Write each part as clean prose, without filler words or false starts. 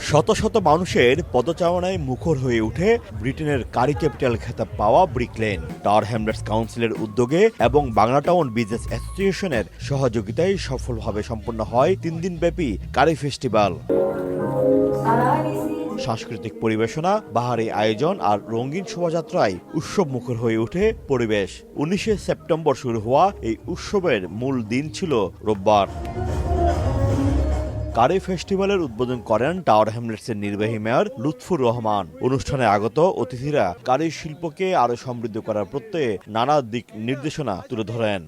শত শত মানুষের পদচারণায় মুখর হয়ে উঠে ব্রিটেনের কারি ক্যাপিটাল খেতাব পাওয়া ব্রিকলেন। টাওয়ার হ্যামলেটস কাউন্সিলের উদ্যোগে এবং বাংলা টাউন বিজনেস অ্যাসোসিয়েশনের সহযোগিতায় সফলভাবে সম্পন্ন হয় 3 দিনব্যাপী কারি ফেস্টিভ্যাল। সাংস্কৃতিক পরিবেশনা, বাহারি আয়োজন আর রঙিন শোভাযাত্রায় উৎসব মুখর হয়ে ওঠে পরিবেশ। 19শে সেপ্টেম্বর শুরু হওয়া এই উৎসবের মূল দিন ছিল রোববার। কারি ফেস্টিভ্যালের উদ্বোধন করেন টাওয়ার হ্যামলেটসের নির্বাহী মেয়র লুৎফুর রহমান। অনুষ্ঠানে আগত অতিথিরা কারি শিল্পকে আরো সমৃদ্ধ করার প্রত্যয়ে নানা দিক নির্দেশনা তুলে ধরেন।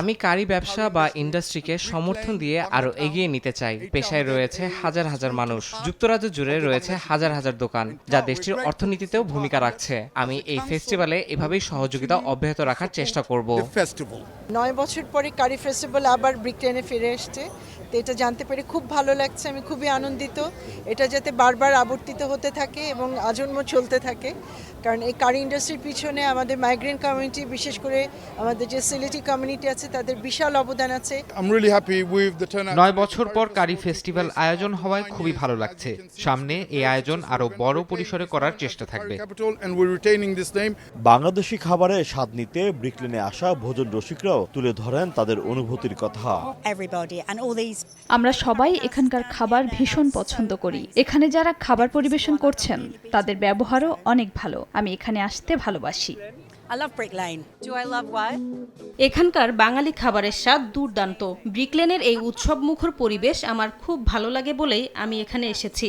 আমি কারি ব্যবসা বা ইন্ডাস্ট্রিকে সমর্থন দিয়ে আরো এগিয়ে নিতে চাই। পেশায় রয়েছে হাজার হাজার মানুষ, যুক্তরাজ্য জুড়ে রয়েছে হাজার হাজার দোকান, যা দেশটির অর্থনীতিতেও ভূমিকা রাখছে। আমি এই ফেস্টিভ্যালে এভাবেই সহযোগিতা অব্যাহত রাখার চেষ্টা করব। 9 বছর পরে কারি ফেস্টিভ্যাল আবার ব্রিকলেনে ফিরে এসছে, তো এটা জানতে পেরে খুব ভালো লাগছে। আমি খুবই আনন্দিত এটা যাতে বারবার আবর্তিত হতে থাকে এবং আজন্ম চলতে থাকে, কারণ এই কারি ইন্ডাস্ট্রির পিছনে আমাদের মাইগ্রেন্ট কমিউনিটি, বিশেষ করে আমাদের যে সিলেটি কমিউনিটি আছে, তাদের বিশাল অবদান আছে। 9 বছর পর কারি ফেস্টিভ্যাল আয়োজন হওয়ায় খুবই ভালো লাগছে। সামনে এই আয়োজন আরো বড় পরিসরে করার চেষ্টা থাকবে। বাংলাদেশি খাবারের স্বাদ নিতে ব্রিকলেনে আসা ভোজন রসিকরাও তুলে ধরেন তাদের অনুভূতির কথা। আমরা সবাই এখানকার খাবার ভীষণ পছন্দ করি। এখানে যারা খাবার পরিবেশন করছেন তাদের ব্যবহারও অনেক ভালো। আমি এখানে আসতে ভালোবাসি। এখানকার বাঙালি খাবারের স্বাদ দুর্দান্ত। ব্রিকলেনের এই উৎসব মুখর পরিবেশ আমার খুব ভালো লাগে বলেই আমি এখানে এসেছি।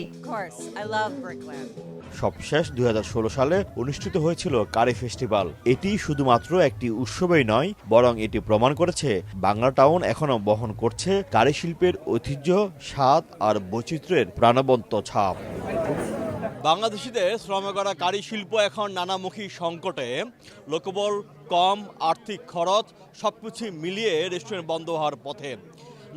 সবশেষ 2016 সালে অনুষ্ঠিত হয়েছিল কারি ফেস্টিভ্যাল। এটি শুধুমাত্র একটি উৎসবই নয়, বরং এটি প্রমাণ করেছে বাংলা টাউন এখনো বহন করছে কারি শিল্পের ঐতিহ্য, স্বাদ আর বৈচিত্র্যের প্রাণবন্ত ছাপ। বাংলাদেশিদের শ্রমে গড়া কারি শিল্প এখন নানামুখী সংকটে। লোকবল কম, আর্থিক খরচ সবকিছু মিলিয়ে রেস্টুরেন্ট বন্ধ হওয়ার পথে।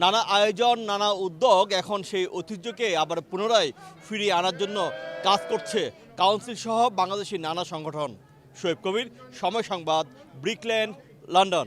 নানা আয়োজন, নানা উদ্যোগ এখন সেই ঐতিহ্যকে আবার পুনরায় ফিরিয়ে আনার জন্য কাজ করছে কাউন্সিল সহ বাংলাদেশি নানা সংগঠন। শোয়েব কবির, সময় সংবাদ, ব্রিকলেন, লন্ডন।